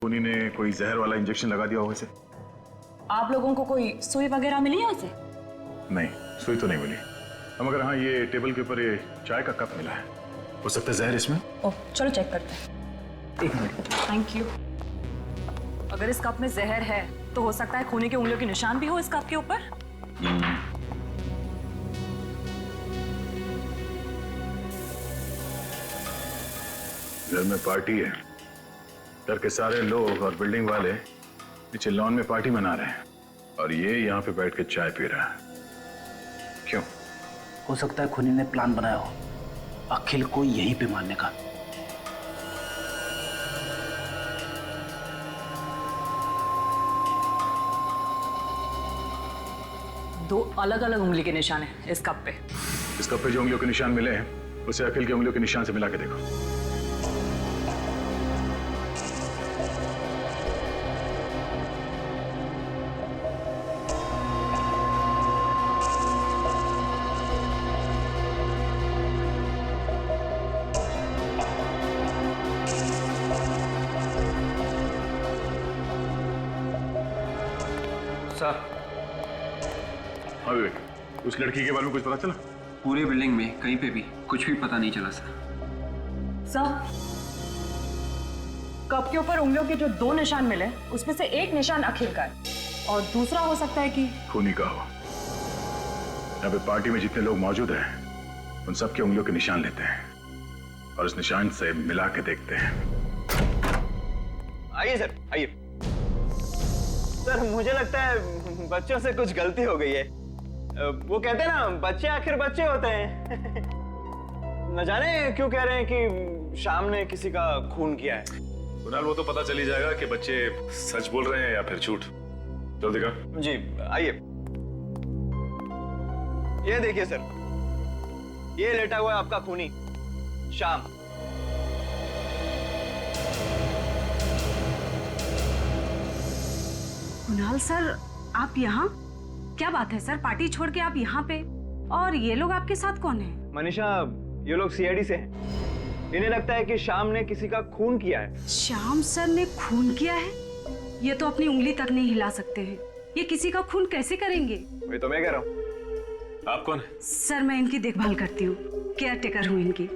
खूनी ने कोई जहर वाला इंजेक्शन लगा दिया होगा इसे। आप लोगों को कोई सुई वगैरह मिली है उसे? नहीं, सुई तो नहीं मिली। मगर हाँ, ये टेबल के ऊपर ये चाय का कप मिला है। हो सकता है जहर इसमें। ओह, चलो चेक करते हैं। एक मिनट। Thank you. अगर इस कप में जहर है तो हो सकता है खूनी की उंगलियों के निशान भी हो इस कप के ऊपर। घर में पार्टी है। घर के सारे लोग और बिल्डिंग वाले नीचे लॉन में पार्टी मना रहे हैं और ये यहाँ पे बैठ के चाय पी रहा है। क्यों? हो सकता है खूनी ने प्लान बनाया हो अखिल को यहीं पे मारने का। दो अलग अलग उंगली के निशान हैं इस कप पे। इस कप पे जो उंगलियों के निशान मिले हैं उसे अखिल की उंगलियों के निशान से मिला के देखो। हाँ विवेक, उस लड़की के बारे में कुछ पता चला? पूरे बिल्डिंग में कहीं पे भी कुछ भी पता नहीं चला सर। कप के ऊपर उंगलियों के जो दो निशान मिले उसमें से एक निशान अखिल का है और दूसरा हो सकता है कि खूनी का हो। यहाँ पे पार्टी में जितने लोग मौजूद हैं उन सबके उंगलियों के निशान लेते हैं और उस निशान से मिला के देखते हैं। आइए सर, आइए। सर मुझे लगता है बच्चों से कुछ गलती हो गई है। वो कहते हैं ना, बच्चे आखिर बच्चे होते हैं। न जाने क्यों कह रहे हैं कि शाम ने किसी का खून किया है। कुणाल, वो तो पता चल ही जाएगा कि बच्चे सच बोल रहे हैं या फिर झूठ। जल्दी का। जी आइए। ये देखिए सर, ये लेटा हुआ है आपका खूनी शाम। कुणाल सर, आप यहाँ? क्या बात है सर, पार्टी छोड़ के आप यहाँ पे? और ये लोग आपके साथ कौन है? मनीषा, ये लोग सीआईडी से हैं। इन्हें लगता है कि शाम ने किसी का खून किया है। श्याम सर ने खून किया है? ये तो अपनी उंगली तक नहीं हिला सकते हैं। ये किसी का खून कैसे करेंगे? वही तो मैं कह रहा हूँ। आप कौन है? सर मैं इनकी देखभाल करती हूँ, केयर टेकर हूँ इनकी।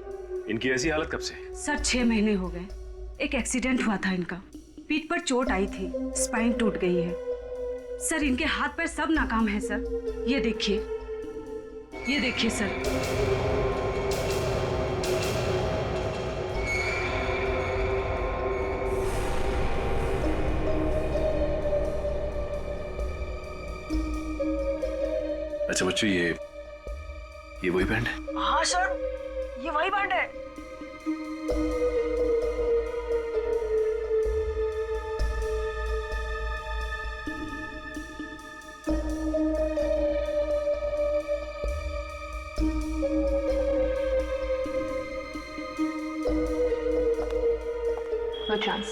इनकी ऐसी हालत कब से? सर 6 महीने हो गए। एक एक्सीडेंट हुआ था इनका, पीठ पर चोट आई थी, स्पाइन टूट गई है। सर इनके हाथ पैर सब नाकाम है सर। ये देखिए, ये देखिए सर। अच्छा बच्चों, ये वही बैंड है? हाँ सर, ये वही बैंड है। No chance.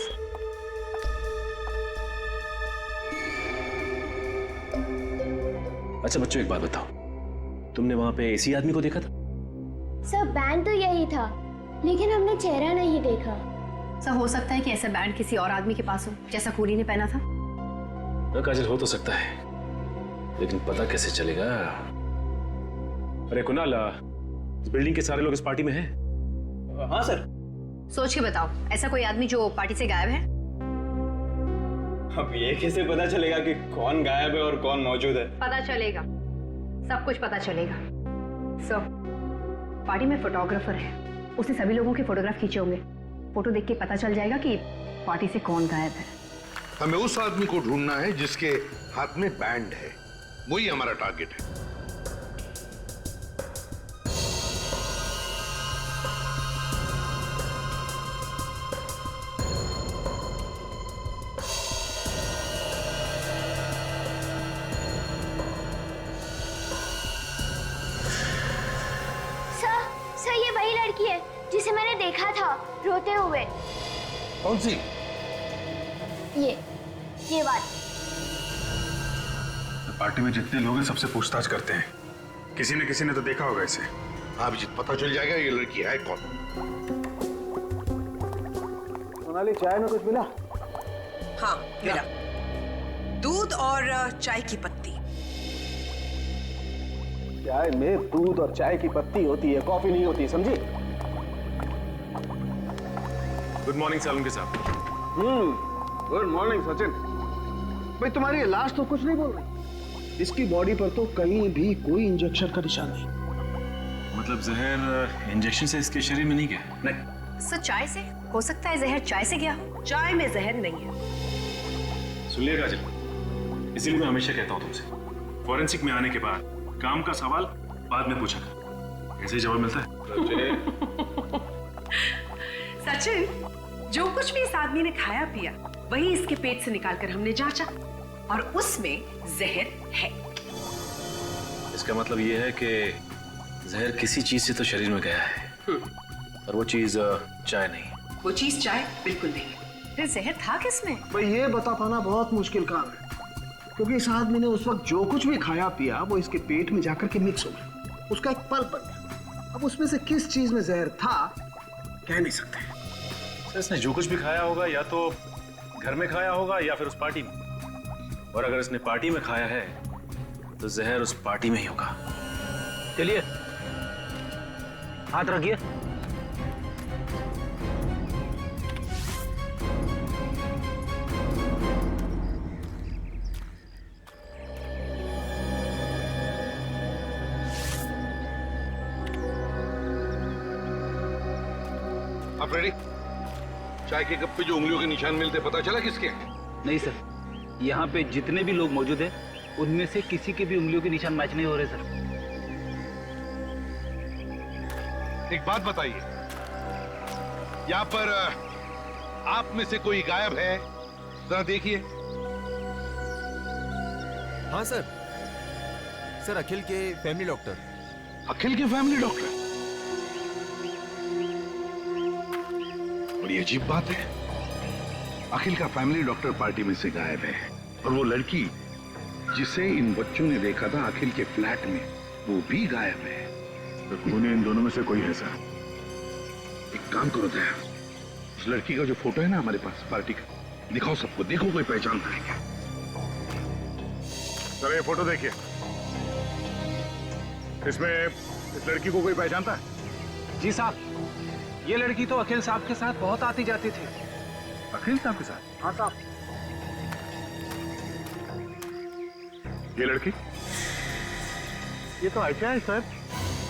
अच्छा बच्चों, एक बात बताओ, तुमने वहां पे इसी आदमी को देखा था? सर बैंड तो यही था, लेकिन हमने चेहरा नहीं देखा। सर हो सकता है कि ऐसा बैंड किसी और आदमी के पास हो, जैसा खूनी ने पहना था। न काजल, हो तो सकता है, लेकिन पता कैसे चलेगा? अरे कुणाल, इस बिल्डिंग के सारे लोग इस पार्टी में हैं? हाँ सर। सोच के बताओ, ऐसा कोई आदमी जो पार्टी से गायब है? अब ये कैसे पता चलेगा कि कौन गायब है और कौन मौजूद है? पता चलेगा, सब कुछ पता चलेगा। सर पार्टी में फोटोग्राफर है, उसने सभी लोगों के फोटोग्राफ खींचे होंगे। फोटो देख के पता चल जाएगा कि पार्टी से कौन गायब है। हमें उस आदमी को ढूंढना है जिसके हाथ में बैंड है, वही हमारा टारगेट है। सर ये वही लड़की है जिसे मैंने देखा था रोते हुए। कौन सी? ये बात। पार्टी में जितने लोग हैं सबसे पूछताछ करते हैं, किसी न किसी ने तो देखा होगा इसे। हाँ अभिजीत, पता चल जाएगा ये लड़की है कौन। सोनाली, चाय में कुछ मिला? हाँ मिला। दूध और चाय की पत्ती। चाय में दूध और चाय की पत्ती होती है, कॉफी नहीं होती, समझी? गुड मॉर्निंग सालुंके साहब। Good morning Sachin. भाई तुम्हारी लाश तो कुछ नहीं बोल रही। इसकी बॉडी पर तो कहीं भी कोई इंजेक्शन का निशान नहीं। मतलब जहर इंजेक्शन से इसके शरीर में नहीं गया? नहीं। सर चाय से हो सकता है जहर चाय से गया हो। चाय में जहर नहीं है। सुनिए काजल, इसीलिए मैं हमेशा कहता हूँ तुमसे, फॉरेंसिक में आने के बाद काम का सवाल बाद में पूछा कर। ऐसे ही जवाब मिलता है। सचिन, जो कुछ भी इस आदमी ने खाया पिया वही इसके पेट से निकालकर हमने जांचा और उसमें जहर है। इसका मतलब ये है कि जहर किसी चीज से तो शरीर में गया है और वो चीज चाय नहीं। वो चीज चाय बिल्कुल नहीं। फिर जहर था किसमें? भाई ये बता पाना बहुत मुश्किल काम है, क्योंकि इस आदमी ने उस वक्त जो कुछ भी खाया पिया वो इसके पेट में जाकर के मिक्स हो गया, उसका एक पल्प बन गया। अब उसमें से किस चीज में जहर था कह नहीं सकते। सर इसने जो कुछ भी खाया होगा या तो घर में खाया होगा या फिर उस पार्टी में, और अगर इसने पार्टी में खाया है तो जहर उस पार्टी में ही होगा। चलिए हाथ रखिए। आप रेडी? चाय के कप पे जो उंगलियों के निशान मिलते पता चला किसके? नहीं सर, यहाँ पे जितने भी लोग मौजूद हैं उनमें से किसी के भी उंगलियों के निशान मैच नहीं हो रहे सर। एक बात बताइए, यहाँ पर आप में से कोई गायब है? जरा देखिए। हाँ सर, सर अखिल के फैमिली डॉक्टर। अखिल के फैमिली डॉक्टर? बड़ी अजीब बात है, अखिल का फैमिली डॉक्टर पार्टी में से गायब है और वो लड़की जिसे इन बच्चों ने देखा था अखिल के फ्लैट में वो भी गायब है। तो खूनी इन दोनों में से कोई है सर? एक काम करो दया, उस लड़की का जो फोटो है ना हमारे पास पार्टी का, दिखाओ सबको, देखो कोई पहचानता है क्या। सर ये फोटो देखिए, इसमें इस लड़की को कोई पहचानता है? जी साहब, ये लड़की तो अखिल साहब के साथ बहुत आती जाती थी। अखिल साहब के साथ? हाँ साहब। ये लड़की? ये तो आयशा है सर।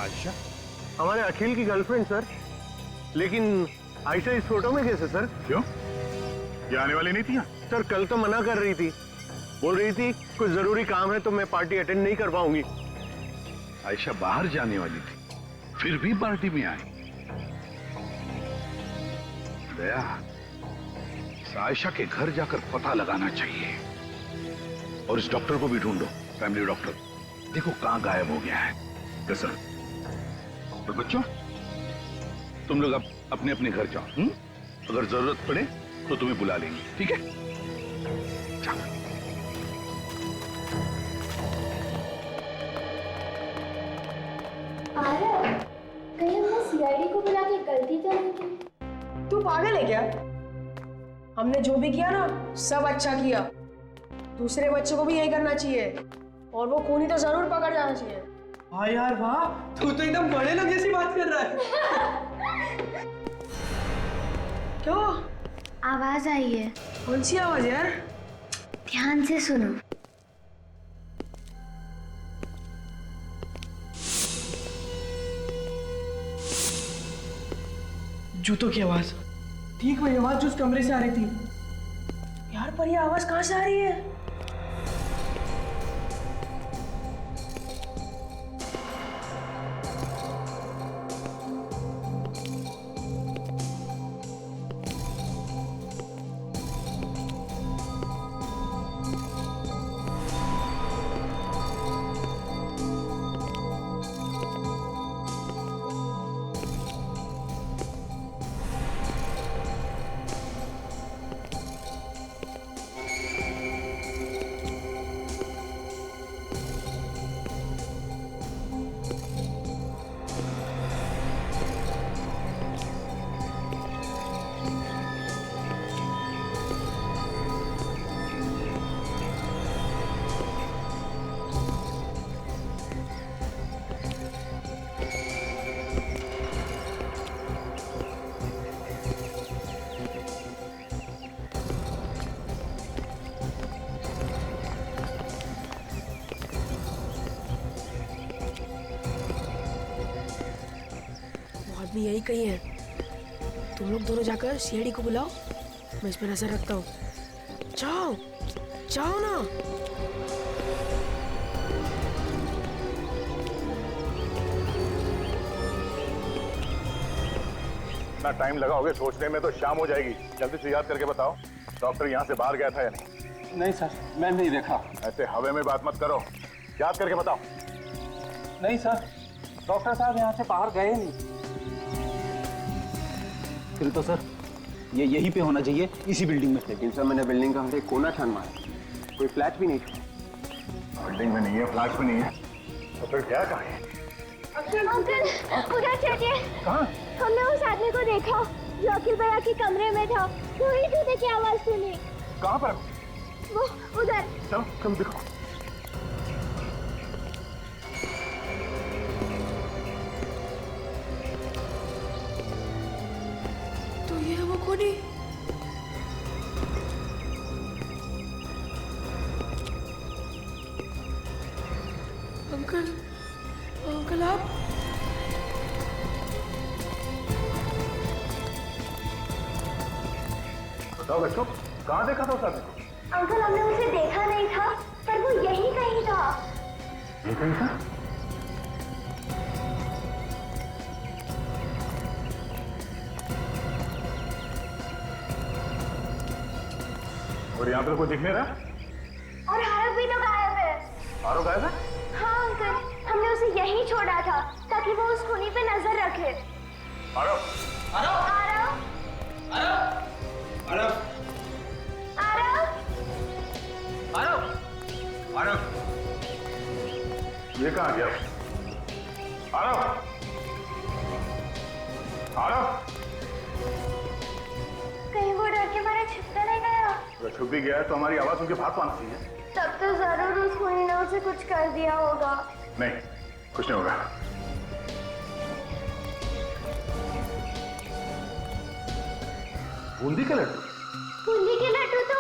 आयशा? हमारे अखिल की गर्लफ्रेंड सर। लेकिन आयशा इस फोटो में कैसे सर? क्यों, ये आने वाली नहीं थी यहाँ? सर कल तो मना कर रही थी, बोल रही थी कुछ जरूरी काम है तो मैं पार्टी अटेंड नहीं कर पाऊंगी। आयशा बाहर जाने वाली थी, फिर भी पार्टी में आई। दया, इस आयशा के घर जाकर पता लगाना चाहिए और इस डॉक्टर को भी ढूंढो, फैमिली डॉक्टर। देखो कहां गायब हो गया है। कैसा? तो बच्चों तुम लोग अब अपने अपने घर जाओ, अगर जरूरत पड़े तो तुम्हें बुला लेंगे, ठीक है? चलो। कहीं हमने सीआईडी को बुला के गलती तो नहीं की? तू पागल है क्या? हमने जो भी किया ना सब अच्छा किया। दूसरे बच्चों को भी यही करना चाहिए और वो खूनी तो जरूर पकड़ जाना चाहिए। हाँ यार वाह, तू तो एकदम बड़े लोग जैसी बात कर रहा है। क्यों? आवाज आई है। कौन सी आवाज यार? ध्यान से सुनो। जूतों की आवाज। ठीक वही आवाज जो उस कमरे से आ रही थी। यार पर ये आवाज कहाँ से आ रही है? आदमी यही कहीं है। तुम लोग दोनों जाकर सीआईडी को बुलाओ, मैं इस पर नजर रखता हूँ। जाओ जाओ ना। इतना टाइम लगाओगे सोचने में तो शाम हो जाएगी। जल्दी से याद करके बताओ, डॉक्टर यहाँ से बाहर गया था या नहीं? नहीं सर, मैं नहीं देखा। ऐसे हवे में बात मत करो, याद करके बताओ। नहीं सर, डॉक्टर साहब यहाँ से बाहर गए नहीं। फिर तो सर ये यहीं पे होना चाहिए, इसी बिल्डिंग में। लेकिन सर मैंने बिल्डिंग का हर एक कोना छान मारा, कोई फ्लैट भी नहीं था। बिल्डिंग में नहीं है, फ्लैट में नहीं है, तो फिर क्या कहा है? अंकल उधर चलिए। कहाँ? हमने उस आदमी को देखा जो अखिल भैया के कमरे में था। वही जूते की आवाज सुनी। कहाँ पर? वो उधर। चलो तुम दिखाओ। तो ये वो खूनी। अंकल अंकल आप? बताओ बच्चों, कहाँ देखा था उस आदमी को? अंकल हमने उसे देखा नहीं था, पर वो यहीं कहीं था। ये कहीं था? और यहाँ पर कोई दिख नहीं रहा? और आरव भी तो गायब है। आरव गायब है? हाँ अंकल, हमने उसे यहीं छोड़ा था ताकि वो उस खूनी पे नजर रखे। आरव! आरव! आरव! आरव! आरव! आरव! आरव! ये कहाँ गया? आरव! आरव! कहीं वो डर के मारे छिप तो नहीं गया? अगर छुप भी गया है तो हमारी आवाज उनके पास आना चाहिए। तब तो जरूर उस खूनी ने उसे कुछ कर दिया होगा। नहीं, कुछ नहीं होगा। बूंदी के लड्डू? बूंदी के लड्डू तो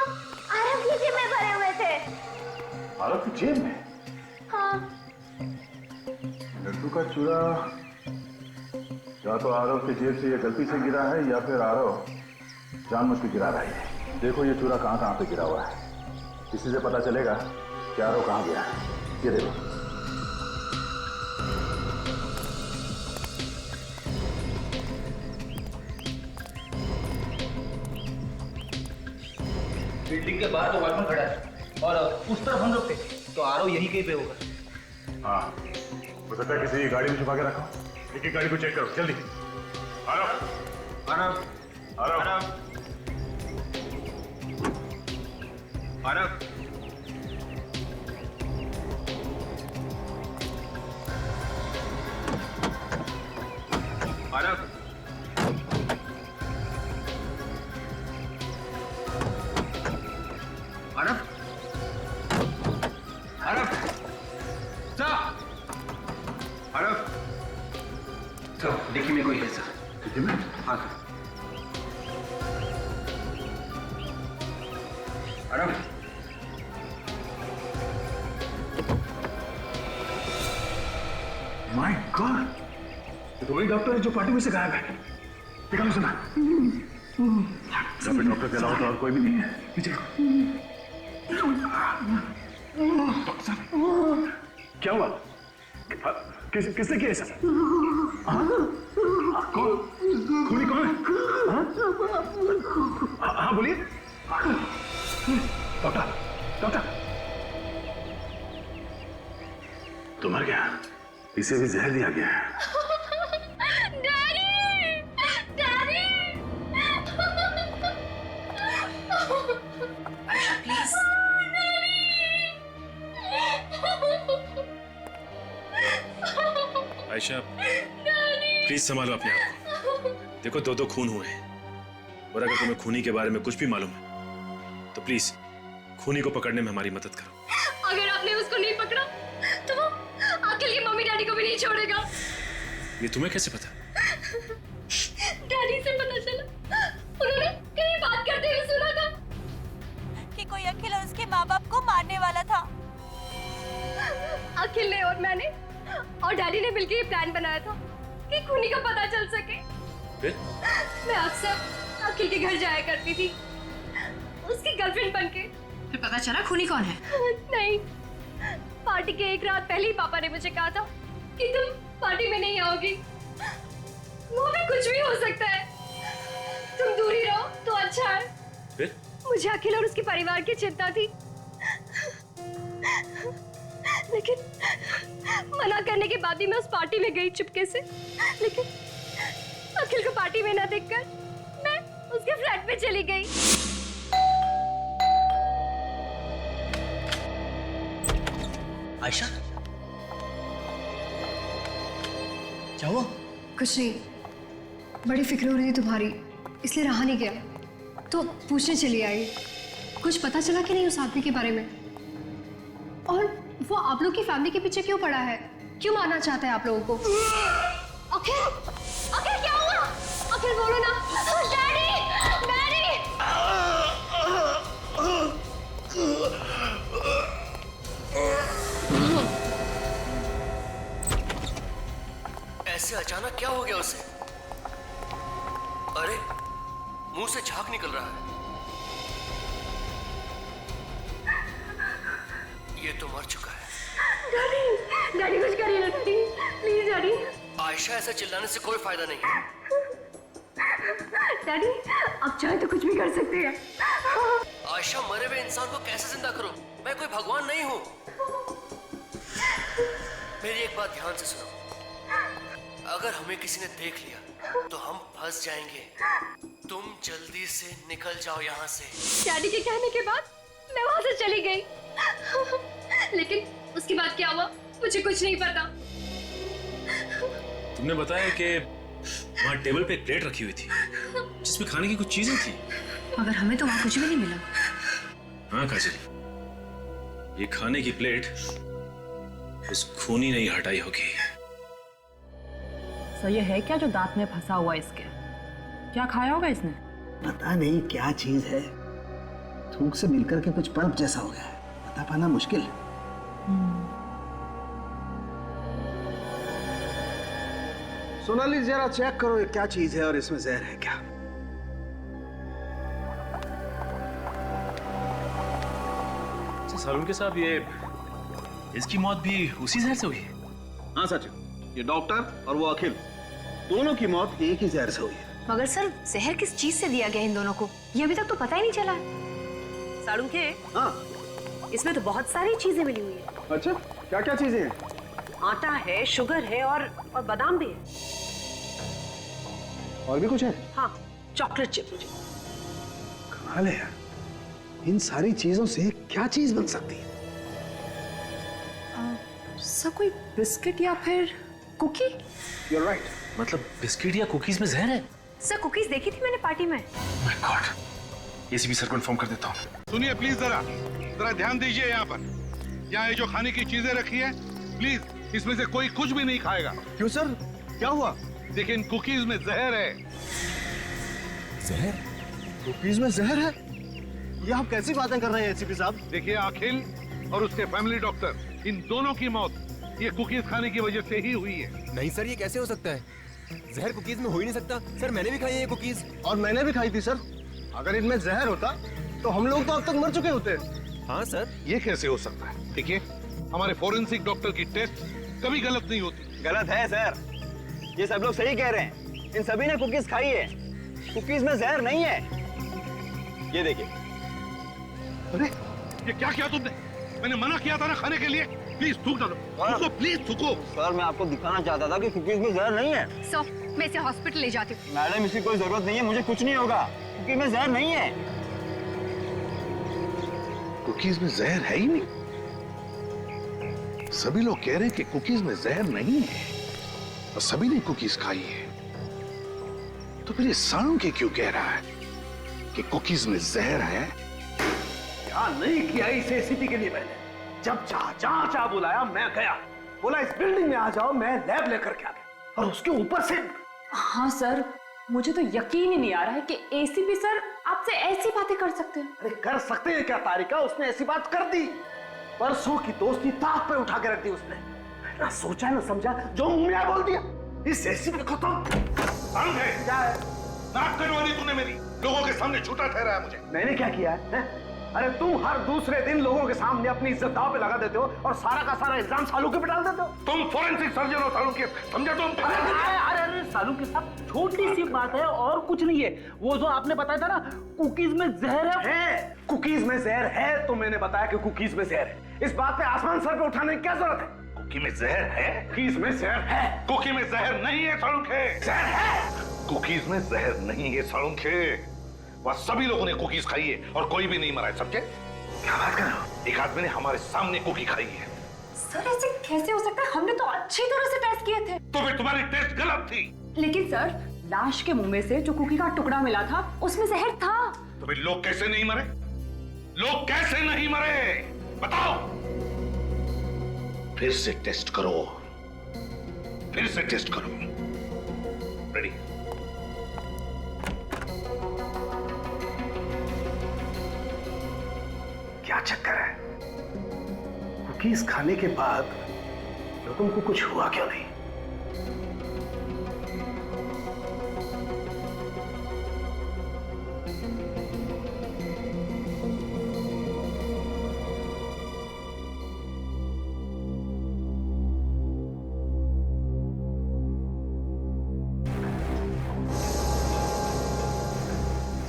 आरव की जेब में भरे हुए थे। आरव की जेब में? हाँ। लड्डू का चूड़ा या तो आरव की जेब से ये गलती से गिरा है या फिर आरव जानबूझ के गिरा रहा है। देखो ये चूड़ा कहाँ कहाँ पे गिरा हुआ है, इसी से पता चलेगा कि आरव कहाँ गया है। ये देखो। बिल्डिंग के बाहर तो वॉचमैन खड़ा है और उस तरफ हम लोग थे, तो आरव यहीं कहीं पे होगा। हाँ, हो सकता है किसी गाड़ी में छुपा के रखा। एक एक गाड़ी को चेक करो जल्दी। आरव! आरव! आरव! आरव! आरव! आरव! आरव! आरव! सर! आरव! सर, देखिए में कोई है सर। देखिए में? हाँ सर। आरव! माय गॉड, ये तो वही डॉक्टर है जो पार्टी में से गायब है। देखा सुना? सब डॉक्टर के अलावा तो और कोई भी नहीं है। पीछे क्या हुआ? किसने किया ऐसा? कौन? खूनी कौन है? हाँ बोलिए। डॉक्टर, डॉक्टर, तो मर गया, इसे भी जहर दिया गया है। Daddy! Daddy! Please Ayesha, please संभालो अपने आप को। देखो दो दो खून हुए हैं, और अगर तुम्हें खूनी के बारे में कुछ भी मालूम है तो प्लीज खूनी को पकड़ने में हमारी मदद करो। अगर आपने उसको नहीं पकड़ा तो वो अखिल की मम्मी डैडी को भी नहीं छोड़ेगा। ये तुम्हें कैसे पता? डैडी से पता चला, उन्होंने कहीं बात करते हुए सुना था कि कोई अखिल और उसके माँ बाप को मारने वाला था। अखिल ने और मैंने और डैडी ने मिलकर ये प्लान बनाया था कि खूनी का पता चल सके। फिर मैं अक्सर अखिल के घर जाया करती थी, उसकी गर्लफ्रेंड बनके। फिर पता चला खूनी कौन है? नहीं, पार्टी के एक रात पहले ही पापा ने मुझे कहा था कि तुम पार्टी में नहीं आओगी। वो भी कुछ भी हो सकता है, तुम दूर ही रहो तो अच्छा है। फिर मुझे अखिल और उसके परिवार की चिंता थी, लेकिन मना करने के बाद ही मैं उस पार्टी में गई चुपके से। लेकिन अखिल को पार्टी में ना देखकर मैं उसके फ्लैट में चली गई। आयशा, क्या हुआ? कुछ नहीं, बड़ी फिक्र हो रही थी तुम्हारी, इसलिए रहा नहीं गया, तो पूछने चली आई। कुछ पता चला कि नहीं उस आदमी के बारे में? और वो आप लोग की फैमिली के पीछे क्यों पड़ा है? क्यों मारना चाहता है आप लोगों को? अखिल, अखिल क्या हुआ? अखिल बोलो ना। Daddy, daddy. ऐसे अचानक क्या हो गया उसे? अरे मुंह से झाग निकल रहा है। ये तो मर चुका है। डैडी, डैडी कुछ करिए ना डैडी, प्लीज डैडी। आयशा ऐसे चिल्लाने से कोई फायदा नहीं है। डैडी आप चाहे तो कुछ भी कर सकते हैं। आयशा मरे हुए इंसान को कैसे जिंदा करूं? मैं कोई भगवान नहीं हूं। मेरी एक बात ध्यान से सुनो, अगर हमें किसी ने देख लिया तो हम फंस जाएंगे। तुम जल्दी से निकल जाओ यहाँ से। डैडी के कहने के बाद मैं वहां से चली गई, लेकिन उसके बाद क्या हुआ मुझे कुछ नहीं पता। तुमने बताया कि वहाँ टेबल पे एक प्लेट रखी हुई थी जिसमें खाने की कुछ चीजें थी, मगर हमें तो वहाँ कुछ भी नहीं मिला। हाँ काजल, ये खाने की प्लेट उस खूनी ने ही हटाई होगी। तो ये है क्या जो दांत में फंसा हुआ इसके? क्या खाया होगा इसने? पता नहीं क्या चीज है, थूक से मिलकर के कुछ पल्प जैसा हो गया है, पता पाना मुश्किल। सोनाली जरा चेक करो ये क्या चीज है और इसमें जहर है क्या? सालून के साहब, ये इसकी मौत भी उसी जहर से हुई है? हाँ सच, ये डॉक्टर और वो अखिल दोनों की मौत एक ही जहर से हुई है। मगर सर जहर किस चीज से दिया गया इन दोनों को, ये अभी तक तो पता ही नहीं चला। साड़ू के हाँ, इसमें तो बहुत सारी चीजें मिली हुई है। अच्छा क्या क्या चीजें हैं? आटा है, शुगर है और बादाम भी है। और भी कुछ है? हाँ, चॉकलेट चिप। कमाल है यार, इन सारी चीजों से क्या चीज बन सकती है? सर कोई बिस्किट या फिर कुकी? You're right. मतलब बिस्किट या कुकीज में जहर है? सर कुकीज देखी थी मैंने पार्टी में। My God, एसीपी सर को इन्फॉर्म कर देता हूँ। सुनिए प्लीज, जरा ध्यान दीजिए। यहाँ पर यहाँ ये जो खाने की चीजें रखी है, प्लीज इसमें से कोई कुछ भी नहीं खाएगा। क्यों सर, क्या हुआ? देखिए इन कुकीज में जहर है। जहर? कुकीज में जहर है? ये आप कैसी बातें कर रहे हैं एसीपी साहब? देखिए अखिल और उसके फैमिली डॉक्टर, इन दोनों की मौत ये कुकीज खाने की वजह से ही हुई है। नहीं सर, ये कैसे हो सकता है? जहर कुकीज में हो ही नहीं सकता। सर मैंने भी खाई है ये कुकीज। और मैंने भी खाई थी सर। अगर इनमें जहर होता तो हम लोग तो अब तक मर चुके होते। हाँ सर। ये कैसे हो सकता है? देखिए हमारे फोरेंसिक डॉक्टर की टेस्ट कभी गलत नहीं होती। गलत है सर, ये सब लोग सही कह रहे हैं। इन सभी ने कुकीज खाई है, कुकीज में जहर नहीं है। ये देखिए। अरे ये क्या किया तुमने? मैंने मना किया था ना खाने के लिए। प्लीज थूक डालो, थूको प्लीज थूको। सर मैं आपको दिखाना चाहता था कि कुकीज में जहर नहीं है। सर मैं इसे हॉस्पिटल ले जाती हूँ। मैडम इसकी कोई जरूरत नहीं है, मुझे कुछ नहीं होगा, कुकीज में जहर नहीं है। कुकीज में जहर है ही नहीं। सभी लोग कह रहे हैं कि कुकीज में जहर नहीं है और सभी ने कुकीज खाई है। तो फिर ये सालू के क्यों कह रहा है कि कुकीज में जहर है? क्या नहीं किया इस एसीपी के लिए मैंने। जब जहां चाह बुलाया मैं गया, बोला इस बिल्डिंग में आ जाओ, मैं लैब लेकर के आ गया। और उसके ऊपर से हाँ सर, मुझे तो यकीन ही नहीं आ रहा है कि एसीपी सर आपसे ऐसी बातें कर सकते हैं। अरे कर सकते हैं क्या तारिका, उसने ऐसी बात कर दी। परसों की दोस्ती ताक पे उठा के रख दी उसने। ना सोचा ना समझा, जो मुंह में आया बोल दिया। इस एसीपी को तुम क्या है? नाक कटवानी तूने मेरी, लोगों के सामने झूठा ठहराया मुझे। मैंने क्या किया है? अरे तुम हर दूसरे दिन लोगों के सामने अपनी इज्जत दांव पे लगा देते हो और सारा का सारा इल्जाम सालू के पे डाल देते हो। तुम फोरेंसिक सर्जन हो सालू के, समझे तुम? अरे सालू के साथ छोटी सी बात है और कुछ नहीं है। वो जो आपने बताया था ना कुकीज में जहर है, कुकीज में जहर है, तो मैंने बताया कि कुकीज में जहर है। इस बात पे आसमान सर पे उठाने की क्या जरूरत है? कुकी में जहर है? कुकीज में जहर है। कुकी में जहर नहीं है सालू के। जहर है। कुकीज में जहर नहीं है सालू के। वह सभी लोगों ने कुकीज खाई है और कोई भी नहीं मरा है, समझे? क्या बात कर रहे हो? एक आदमी ने हमारे सामने कुकी खाई है। सर ऐसे कैसे हो सकता है? हमने तो अच्छी तरह से टेस्ट किए थे। तो फिर तुम्हारी टेस्ट गलत थी। लेकिन सर लाश के मुंह में से जो कुकी का टुकड़ा मिला था उसमें जहर था। तो फिर लोग कैसे नहीं मरे? लोग कैसे नहीं मरे बताओ? फिर से टेस्ट करो, फिर से टेस्ट करो। रेडी? क्या चक्कर है? कुकीज खाने के बाद लोगों को कुछ हुआ क्यों नहीं?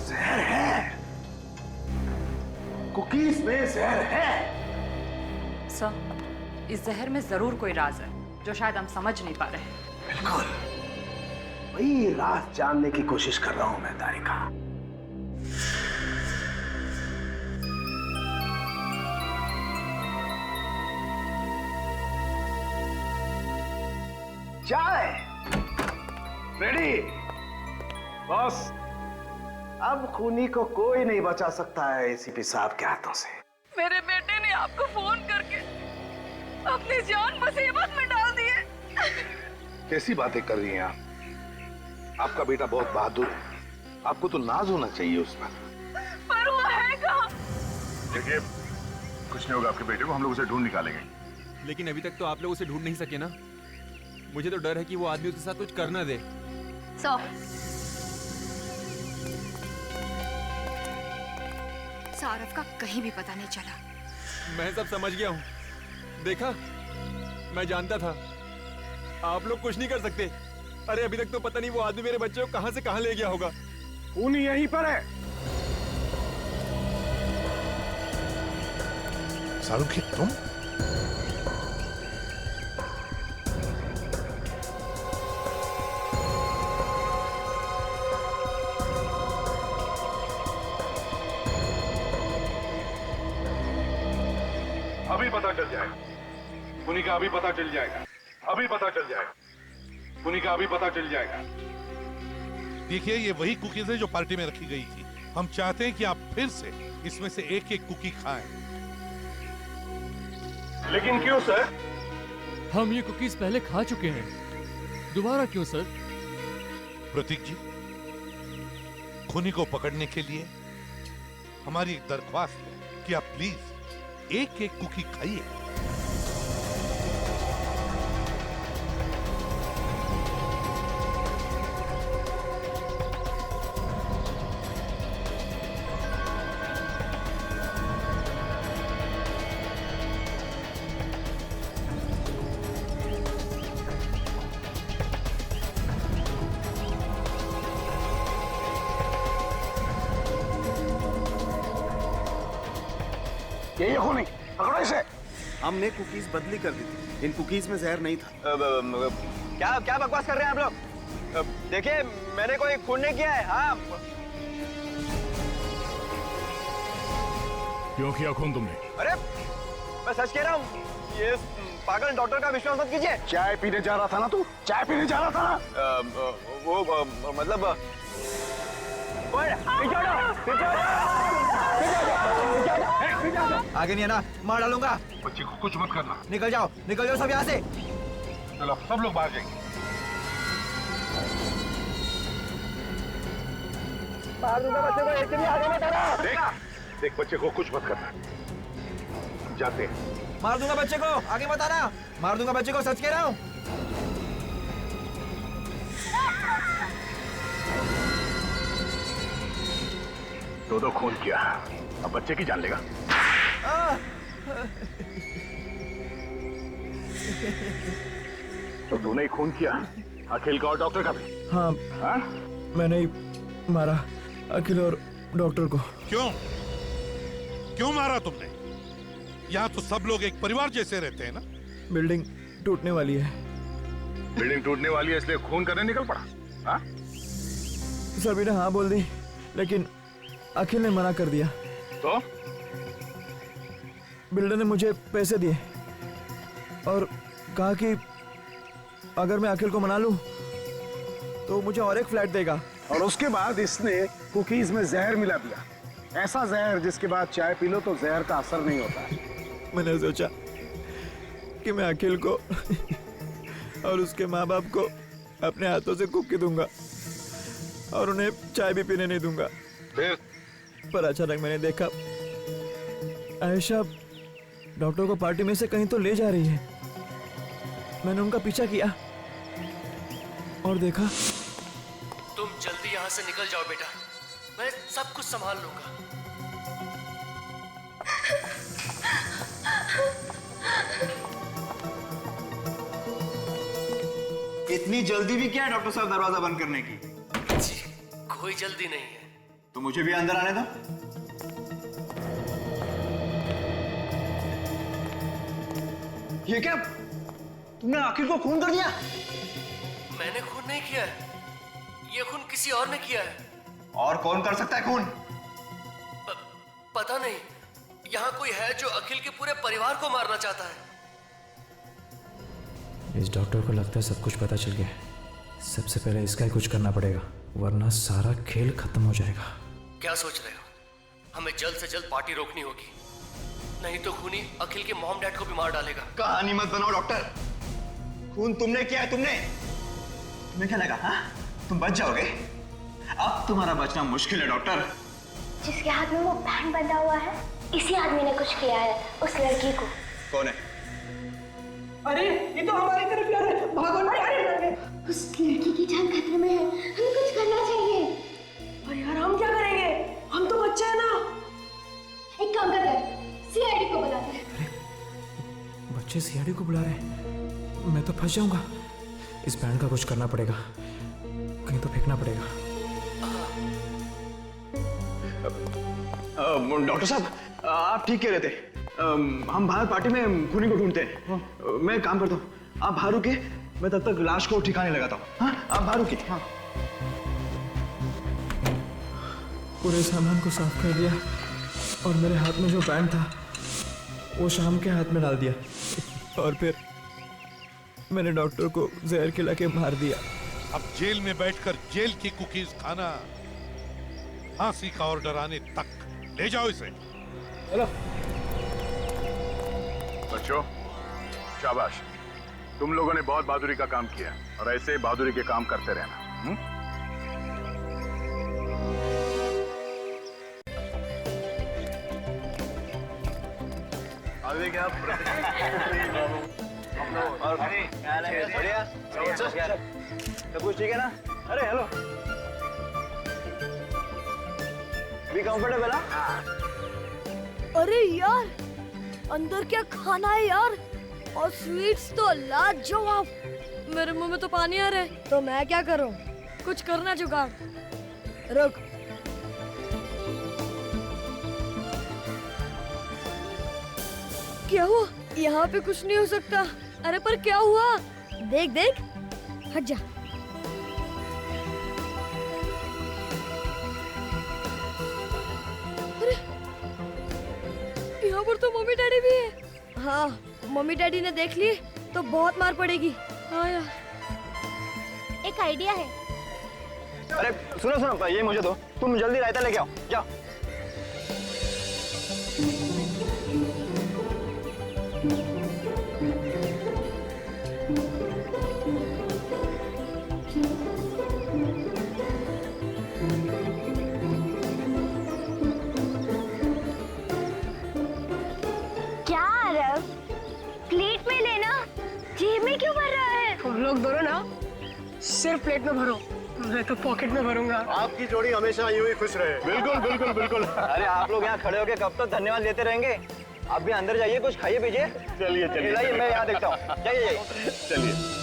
जहर है, कुकीज में जहर है। सर इस जहर में जरूर कोई राज है जो शायद हम समझ नहीं पा रहे। बिल्कुल वही राज जानने की कोशिश कर रहा हूं मैं तारिका। चाय रेडी? बॉस अब खूनी को कोई नहीं बचा सकता है एसीपी साहब के हाथों से। मेरे बेटे ने आपको फोन करके अपनी जान मुसीबत में डाल दी है। कैसी बातें कर रही हैं आप? आपका बेटा बहुत बहादुर है, आपको तो नाज होना चाहिए उस पर वो है कहाँ? देखिए कुछ नहीं होगा आपके बेटे को, हम लोग उसे ढूंढ निकालेंगे। लेकिन अभी तक तो आप लोग उसे ढूंढ नहीं सके ना। मुझे तो डर है कि वो आदमी उसके साथ कुछ कर ना दे। सौरभ का कहीं भी पता नहीं चला। मैं सब समझ गया हूँ। देखा, मैं जानता था आप लोग कुछ नहीं कर सकते। अरे अभी तक तो पता नहीं वो आदमी मेरे बच्चे को कहां से कहां ले गया होगा। खूनी यहीं पर है। सालुंखे तुम? अभी पता चल जाएगा खूनी का, अभी पता चल जाएगा, अभी पता चल जाएगा खूनी का, अभी पता चल जाएगा। देखिए ये वही कुकीज है जो पार्टी में रखी गई थी। हम चाहते हैं कि आप फिर से इसमें से एक एक कुकी खाएं। लेकिन क्यों सर? हम ये कुकीज पहले खा चुके हैं, दोबारा क्यों सर? प्रतीक जी, खूनी को पकड़ने के लिए हमारी एक दरख्वास्त है कि आप प्लीज एक एक कुकी खाइए। ये खूनी पकड़ो इसे। हमने कुकीज बदली कर दी थी, इन कुकीज में जहर नहीं था। क्या क्या बकवास कर रहे हैं आप लोग? देखिए मैंने कोई खून नहीं किया है। हाँ क्यों किया खून तुमने? अरे मैं सच कह रहा हूँ, ये पागल डॉक्टर का विश्वास मत कीजिए। चाय पीने जा रहा था ना तू? चाय पीने जा रहा था ना? वो मतलब आगे नहीं है ना, मार डालूंगा। बच्चे को कुछ मत करना। निकल जाओ सब यहाँ से। चलो सब लोग बाहर जाएंगे। बच्चे को एक भी आगे मत आना। देख बच्चे को कुछ मत करना। जाते हैं। मार दूंगा बच्चे को, आगे मत आना। मार दूंगा बच्चे को, सच कह रहा हूँ। दो खून किया, अब बच्चे की जान लेगा। तो तूने ही खून किया, अखिल का और डॉक्टर का भी? हाँ, हाँ? मैंने ही मारा अखिल और डॉक्टर को। क्यों मारा तुमने? यहाँ तो सब लोग एक परिवार जैसे रहते हैं ना। बिल्डिंग टूटने वाली है। बिल्डिंग टूटने वाली है इसलिए खून करने निकल पड़ा? हाँ? सभी ने हाँ बोल दी, लेकिन अखिल ने मना कर दिया। तो बिल्डर ने मुझे पैसे दिए और कहा कि अगर मैं अखिल को मना लूं तो मुझे और एक फ्लैट देगा। और उसके बाद इसने कुकीज में जहर मिला दिया, ऐसा जहर जिसके बाद चाय पी लो तो जहर का असर नहीं होता है। मैंने सोचा कि मैं अखिल को और उसके माँ बाप को अपने हाथों से कुकी दूंगा और उन्हें चाय भी पीने नहीं दूंगा। पर अचानक मैंने देखा आयशा डॉक्टर को पार्टी में से कहीं तो ले जा रही है। मैंने उनका पीछा किया और देखा। तुम जल्दी यहाँ से निकल जाओ बेटा, मैं सब कुछ संभाल लूंगा। इतनी जल्दी भी क्या है डॉक्टर साहब दरवाजा बंद करने की? जी, कोई जल्दी नहीं है। तो मुझे भी अंदर आने दो। ये क्या? तुमने अखिल को खून कर दिया? मैंने खून नहीं किया है, ये खून किसी और ने किया है। और कौन कर सकता है खून? पता नहीं, यहाँ कोई है जो अखिल के पूरे परिवार को मारना चाहता है। इस डॉक्टर को लगता है सब कुछ पता चल गया है। सबसे पहले इसका ही कुछ करना पड़ेगा, वरना सारा खेल खत्म हो जाएगा। क्या सोच रहे हो? हमें जल्द से जल्द पार्टी रोकनी होगी, नहीं तो खूनी अखिल के मॉम डैड को भी मार डालेगा। कहानी मत बनाओ डॉक्टर, खून तुमने किया है। तुम्हें क्या लगा? हाँ, तुम बच जाओगे? अब तुम्हारा बचना मुश्किल है डॉक्टर। जिसके हाथ में वो बैंड बंधा हुआ है, इसी आदमी ने कुछ किया है उस लड़की को। कौन है? अरे ये तो हमारी तरफ यार है, भागो ना यार। उस लड़की की जान खतरे में है, हमें कुछ करना चाहिए। और यार हम क्या करेंगे? हम तो बच्चे हैं ना। एक काम करते हैं, सीआईडी को बुलाते हैं। बच्चे सीआईडी को बुला रहे हैं, मैं तो फंस जाऊंगा। इस बैंड का कुछ करना पड़ेगा, कहीं तो फेंकना पड़ेगा। डॉक्टर साहब, आप ठीक कह रहे थे। हम बाहर पार्टी में खूनी को ढूंढते हैं। मैं काम करता हूँ, आप बाहर रुकिए, मैं तब तक लाश को ठिकाने लगाता हूँ। हाँ, आप बाहर रुकिए। हाँ। पूरे सामान को साफ कर दिया और मेरे हाथ में जो बैंड था वो शाम के हाथ में डाल दिया और फिर मैंने डॉक्टर को जहर खिला के मार दिया। अब जेल में बैठकर जेल की कुकीज खाना, फांसी का ऑर्डर आने तक। ले जाओ इसे। चलो बच्चों, शाबाश, तुम लोगों ने बहुत बहादुरी का काम किया और ऐसे ही बहादुरी के काम करते रहना। आगे क्या? और बढ़िया, सब कुछ ठीक है ना? अरे हेलो, भी कंफर्टेबल? अरे यार, अंदर क्या खाना है यार, और स्वीट्स तो लाजवाब। मेरे मुंह में तो पानी आ रहा है, तो मैं क्या करूं? कुछ करना जुगाड़। रुक, क्या हुआ? यहाँ पे कुछ नहीं हो सकता। अरे पर क्या हुआ? देख देख, हट जा। अरे यहाँ पर तो मम्मी डैडी भी है। हाँ, मम्मी डैडी ने देख लिए तो बहुत मार पड़ेगी। हाँ यार, एक आइडिया है। अरे सुनो, ये मुझे दो, तुम जल्दी रायता लेके आओ, जाओ। तुम लोग दोनों ना सिर्फ प्लेट में भरो, मैं तो पॉकेट में भरूंगा। आपकी जोड़ी हमेशा यूं ही खुश रहे। बिल्कुल बिल्कुल बिल्कुल। अरे आप लोग यहाँ खड़े होके कब तक धन्यवाद देते रहेंगे? आप भी अंदर जाइए, कुछ खाइए पीजिए। चलिए चलिए, मैं यहाँ देखता हूँ। जाइए जाइए। चलिए।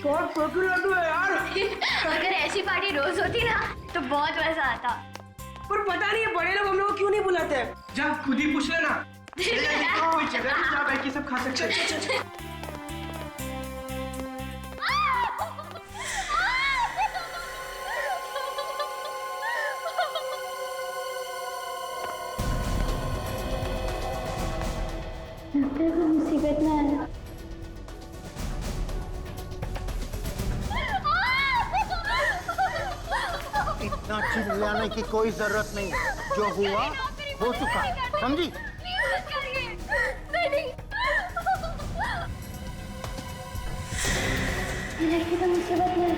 बहुत प्रोटीन लड्डू है यार। अगर ऐसी पार्टी रोज होती ना तो बहुत मजा आता। पर पता नहीं है बड़े लोग हम लोग को क्यों नहीं बुलाते। जा खुद ही पूछ लेना। कोई जगह नहीं जहाँ बैठ के सब खा सकते हैं। लगता है वो मुसीबत में आया। इतना चिल्लाने की कोई जरूरत नहीं, जो हुआ हो चुका, समझी? ये लड़की तो मुसीबत में है।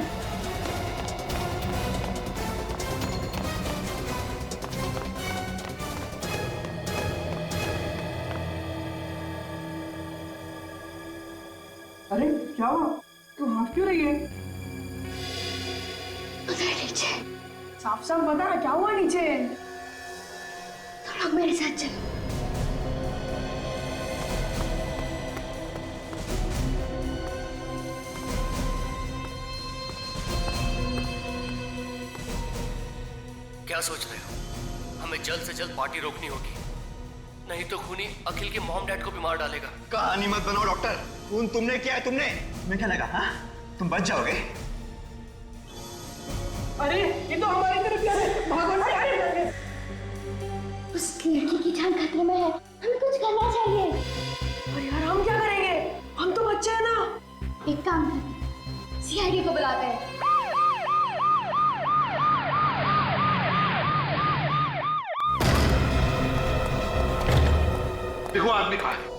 अरे क्या हुआ? तू हाफ क्यों रही है? उधर नीचे। साफ साफ बता क्या हुआ नीचे? तुम लोग मेरे साथ चलो। क्या सोच रहे हो? हमें जल्द से जल्द पार्टी रोकनी होगी, नहीं तो खूनी अखिल के मॉम डैड को भी मार डालेगा। कहानी मत बनाओ डॉक्टर। खून तुमने किया है, तुमने। तुम्हें क्या लगा? हाँ, तुम बच जाओगे? अरे ये तो हमारी तरफ यार है। भागो ना यार। उस लड़की की जान खतरे में है, हमें कुछ करना चाहिए। और यार हम क्या करेंगे? हम तो बच्चे हैं ना। एक काम करते, सीआईडी को बुलाते हैं। देखो आदमी कहाँ है?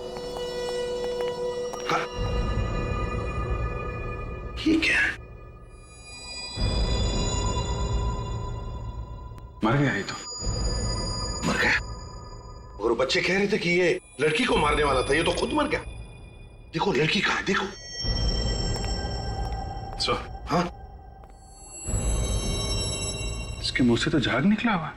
ये क्या है? मर गया ये तो। मर गया? और बच्चे कह रहे थे कि ये लड़की को मारने वाला था, ये तो खुद मर गया। देखो लड़की कहाँ है, देखो। हाँ, इसके मुंह से तो झाग निकला हुआ।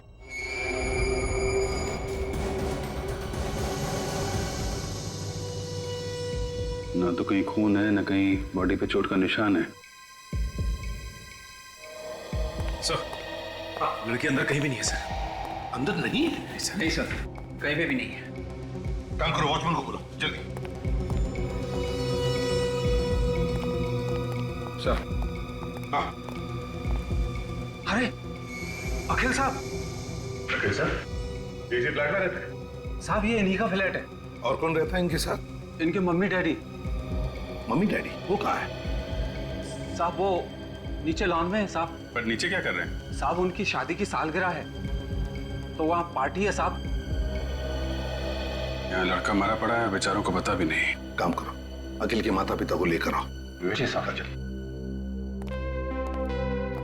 ना तो कहीं खून है, ना कहीं बॉडी पे चोट का निशान है। सर, लड़की अंदर कहीं भी नहीं है सर। अंदर नहीं है? नहीं सर, कहीं पे भी नहीं है। काम करो, वॉचमैन को बुलाओ जल्दी। सर। हाँ। अरे अखिल साहब। अखिल साहब इसी फ्लैट में रहते हैं? साहब ये इन्हीं का फ्लैट है। और कौन रहता है इनके साथ? इनके मम्मी डैडी। मम्मी डैडी वो कहाँ है? साहब वो नीचे लॉन में है साहब। पर नीचे क्या कर रहे हैं? साहब उनकी शादी की सालगिरह है तो वहाँ पार्टी है साहब। यहाँ लड़का मारा पड़ा है, बेचारों को पता भी नहीं। काम करो, अखिल के माता पिता को लेकर आओ। जी साहब।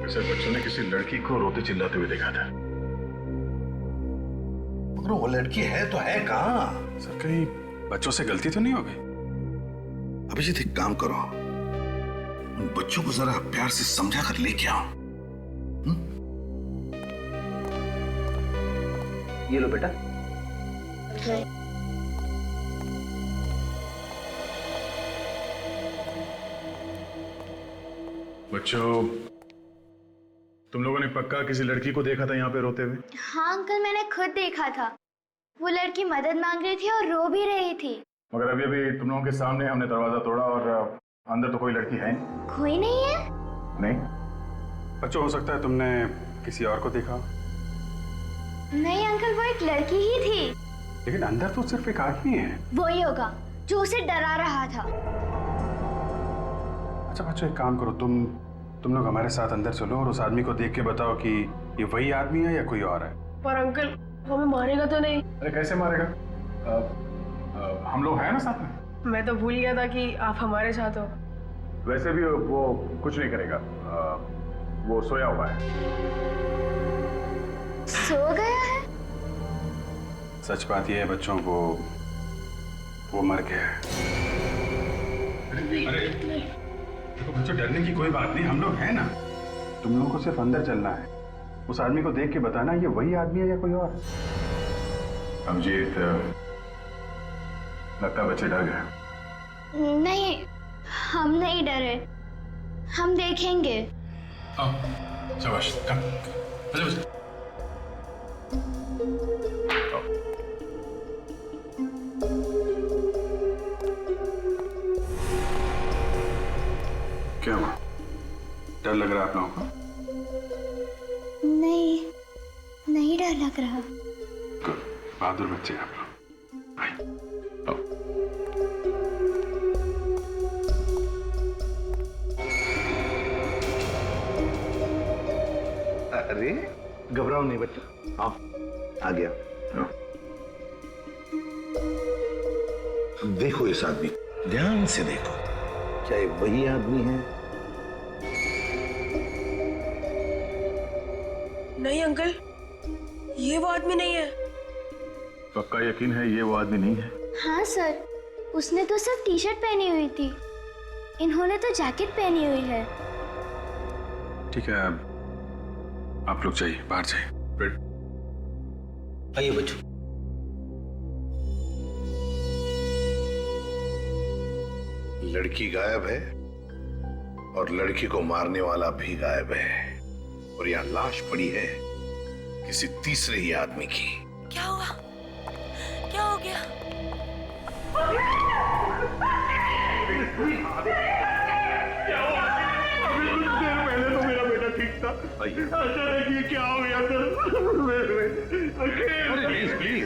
वैसे बच्चों ने किसी लड़की को रोते चिल्लाते हुए देखा था। मगर वो लड़की है तो है कहाँ? सर कहीं बच्चों से गलती तो नहीं हो गई? अभिजीत एक काम करो, उन बच्चों को जरा प्यार से समझा कर लेके आओ। ये लो बेटा। बच्चों, तुम लोगों ने पक्का किसी लड़की को देखा था यहाँ पे रोते हुए? हाँ अंकल, मैंने खुद देखा था। वो लड़की मदद मांग रही थी और रो भी रही थी। मगर अभी अभी तुम लोगों के सामने हमने दरवाजा तोड़ा और अंदर तो कोई लड़की है नहीं। कोई नहीं है? नहीं। बच्चों हो सकता है तुमने किसी और को देखा। नहीं अंकल, वो एक लड़की ही थी। लेकिन अंदर तो सिर्फ एक आदमी है। वही होगा जो उसे डरा रहा था। अच्छा बच्चों एक काम करो, तुम लोग हमारे साथ अंदर चलो और उस आदमी को देख के बताओ कि ये वही आदमी है या कोई और है। पर अंकल वो हमें मारेगा तो नहीं? अरे कैसे मारेगा? हम लोग हैं ना साथ में। मैं तो भूल गया था कि आप हमारे साथ हो। वैसे भी वो कुछ नहीं करेगा, वो सोया हुआ है। सो गया है? सच बात यह है बच्चों को, वो मर गया है। अरे देखो बच्चों, डरने की कोई बात नहीं, हम लोग हैं ना। तुम लोगों को सिर्फ अंदर चलना है, उस आदमी को देख के बताना ये वही आदमी है या कोई और। अमजीत, लगता है बच्चे डर गए। नहीं, हम नहीं डरे, हम देखेंगे। शाबाश, क्या हुआ? डर लग रहा है आप लोगों को? नहीं, नहीं डर लग रहा। बहादुर बच्चे आप लोग। अरे घबराओ नहीं बच्चा, आओ, आ गया। देखो इस आदमी, ध्यान से देखो, क्या ये वही आदमी है? नहीं अंकल, ये वो आदमी नहीं है। पक्का यकीन है ये वो आदमी नहीं है? हाँ सर, उसने तो सिर्फ टी शर्ट पहनी हुई थी, इन्होंने तो जैकेट पहनी हुई है। ठीक है, आप लोग चाहिए, बाहर जाइए। आइए बच्चों। लड़की गायब है और लड़की को मारने वाला भी गायब है, और यहाँ लाश पड़ी है किसी तीसरे ही आदमी की। क्या हुआ? क्या हो गया? पहले तो मेरा बेटा ठीक था, अचानक ये क्या हो गया था? प्लीज प्लीज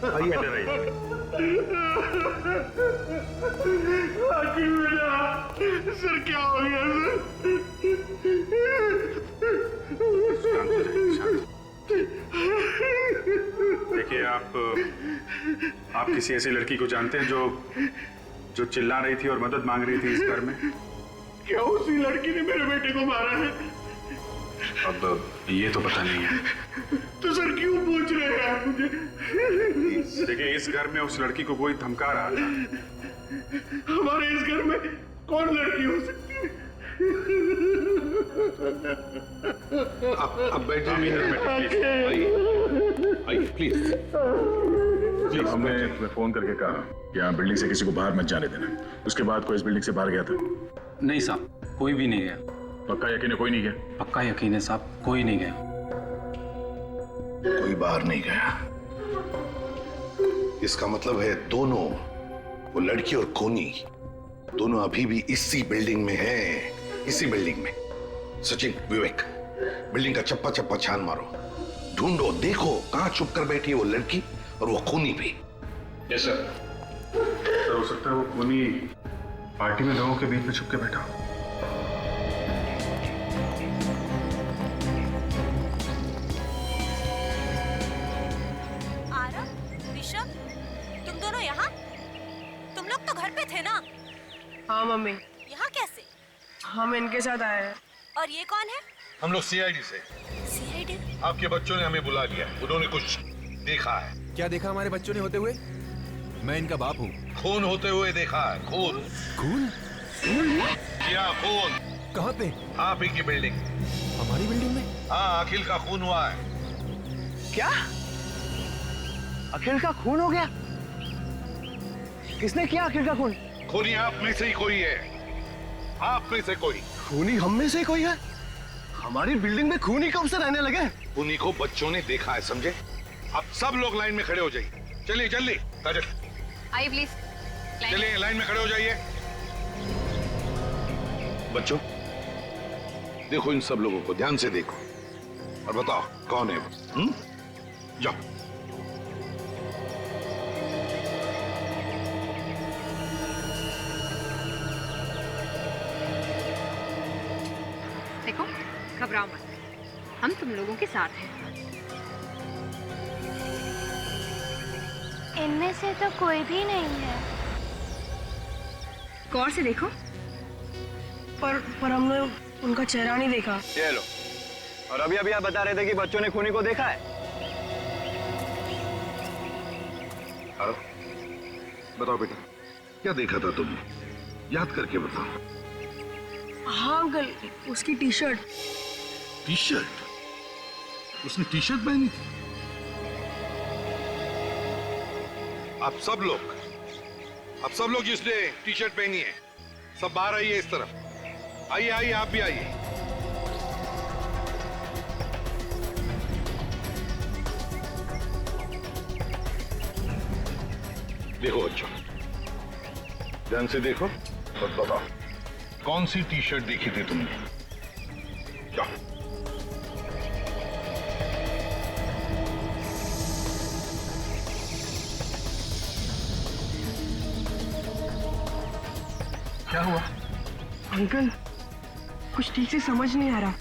आइए, सर क्या हो गया सर? देखिए, आप किसी ऐसी लड़की को जानते हैं जो चिल्ला रही थी और मदद मांग रही थी इस घर में? क्या उसी लड़की ने मेरे बेटे को मारा है? अब ये तो पता नहीं है। तो सर क्यों पूछ रहे हैं आप मुझे? देखिए, इस घर में उस लड़की को कोई धमका रहा था। हमारे इस घर में कौन लड़की हो सकती है? अब बैठ जाइए, प्लीज। जब हमने तुम्हें फोन करके कहा कि आप बिल्डिंग से किसी को बाहर मत जाने देना, उसके बाद कोई इस बिल्डिंग से बाहर गया था? नहीं साहब, कोई भी नहीं गया। पक्का यकीन है कोई नहीं गया? पक्का यकीन है साहब, कोई नहीं गया। कोई बाहर नहीं गया, इसका मतलब है दोनों, वो लड़की और कोनी, दोनों अभी भी इसी बिल्डिंग में हैं, इसी बिल्डिंग में। सचिन, विवेक, बिल्डिंग का चप्पा चप्पा छान मारो, ढूंढो, देखो कहां छुप कर बैठी है वो लड़की और वो खूनी भी। Yes sir. सर, हो सकता है वो खूनी पार्टी में लोगों के बीच में छुप के बैठा हो। आरव, ऋषभ, तुम दोनों यहाँ? तुम लोग तो घर पे थे ना? हाँ मम्मी। यहाँ कैसे? हम इनके साथ आए हैं। और ये कौन है? हम लोग सीआईडी से। सीआईडी? आपके बच्चों ने हमें बुला लिया, उन्होंने कुछ देखा है। क्या देखा हमारे बच्चों ने होते हुए? मैं इनका बाप हूँ। खून होते हुए देखा है, खून। खून? क्या खून? कहाँ पे? आप ही की बिल्डिंग। हमारी बिल्डिंग में? हाँ, अखिल का खून हुआ है। क्या? अखिल का खून हो गया? किसने किया अखिल का खून? खूनी आप में से ही कोई है, आप में से कोई। खूनी हम में से कोई है? हमारी बिल्डिंग में खूनी कब से रहने लगे? खूनी को बच्चों ने देखा है, समझे? अब सब लोग लाइन में खड़े हो जाइए। चलिए जल्दी, काजल आइए प्लीज। चलिए लाइन में खड़े हो जाइए। बच्चों, देखो इन सब लोगों को, ध्यान से देखो और बताओ कौन है वो। जाओ। देखो, घबराओ मत, हम तुम लोगों के साथ हैं। इनमें से तो कोई भी नहीं है। गौर से देखो। पर हमने उनका चेहरा नहीं देखा। ये लो। और अभी अभी आप बता रहे थे कि बच्चों ने खूनी को देखा है। बताओ बेटा, क्या देखा था तुमने? याद करके बताओ। हाँ अंकल, उसकी टी शर्ट। T shirt? उसने टी शर्ट पहनी थी? आप सब लोग जिसने टी शर्ट पहनी है, सब बाहर आइए इस तरफ। आइए आइए, आप भी आइए। देखो बच्चों, ध्यान से देखो और बताओ कौन सी टी शर्ट देखी थी तुमने? जाओ। क्या हुआ? अंकल, कुछ ठीक से समझ नहीं आ रहा,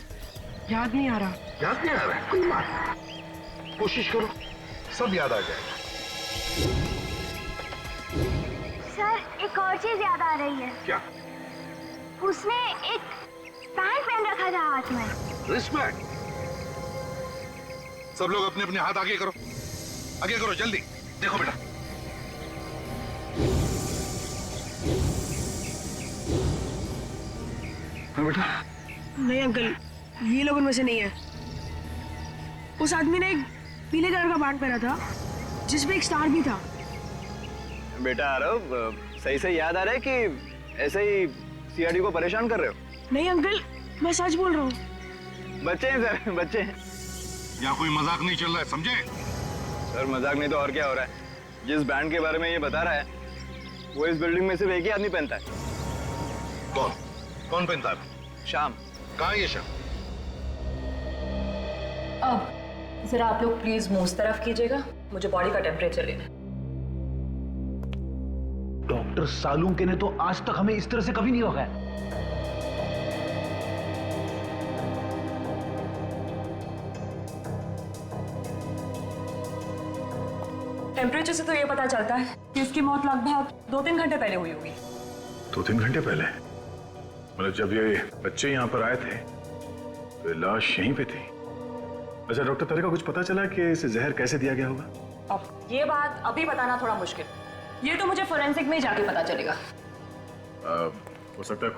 याद नहीं आ रहा। याद नहीं आ रहा है? कोई बात नहीं, कोशिश करो, सब याद आ जाएगा। सर, एक और चीज याद आ रही है। क्या? उसने एक पैंट पहन रखा था हाथ में। रिस्पेक्ट। सब लोग अपने अपने हाथ आगे करो, आगे करो जल्दी। देखो बेटा, बेटा। नहीं अंकल, ये लोग उनमें से नहीं है। उस आदमी ने एक पीले कलर का पैंट पहना था जिसमें एक स्टार भी था। बेटा आरव, सही से याद आ रहा है कि ऐसे ही सीआईडी को परेशान कर रहे हो? नहीं अंकल, मैं सच बोल रहा हूँ। बच्चे हैं सर, बच्चे हैं। यहाँ कोई मजाक नहीं चल रहा है, समझे? सर मजाक नहीं तो और क्या हो रहा है? जिस बैंड के बारे में ये बता रहा है, वो इस बिल्डिंग में सिर्फ एक ही आदमी पहनता है। कौन पहनता है? शाम। कहाँ है ये शाम? अब जरा आप लोग प्लीज मुंह उस तरफ कीजिएगा, मुझे बॉडी का टेम्परेचर लेना है। डॉक्टर सालुंके ने तो आज तक हमें इस तरह से कभी नहीं रोका है। टेम्परेचर से तो ये पता चलता है कि उसकी मौत लगभग 2-3 घंटे पहले हुई होगी। 2-3 घंटे पहले? मतलब जब ये बच्चे यहाँ पर आए थे तो लाश यहीं पे थी। अच्छा डॉक्टर, तेरे को कुछ पता चला कि इसे जहर कैसे दिया गया होगा? अब ये बात अभी बताना थोड़ा मुश्किल, ये तो मुझे फोरेंसिक में ही जाके पता चलेगा। हो सकता है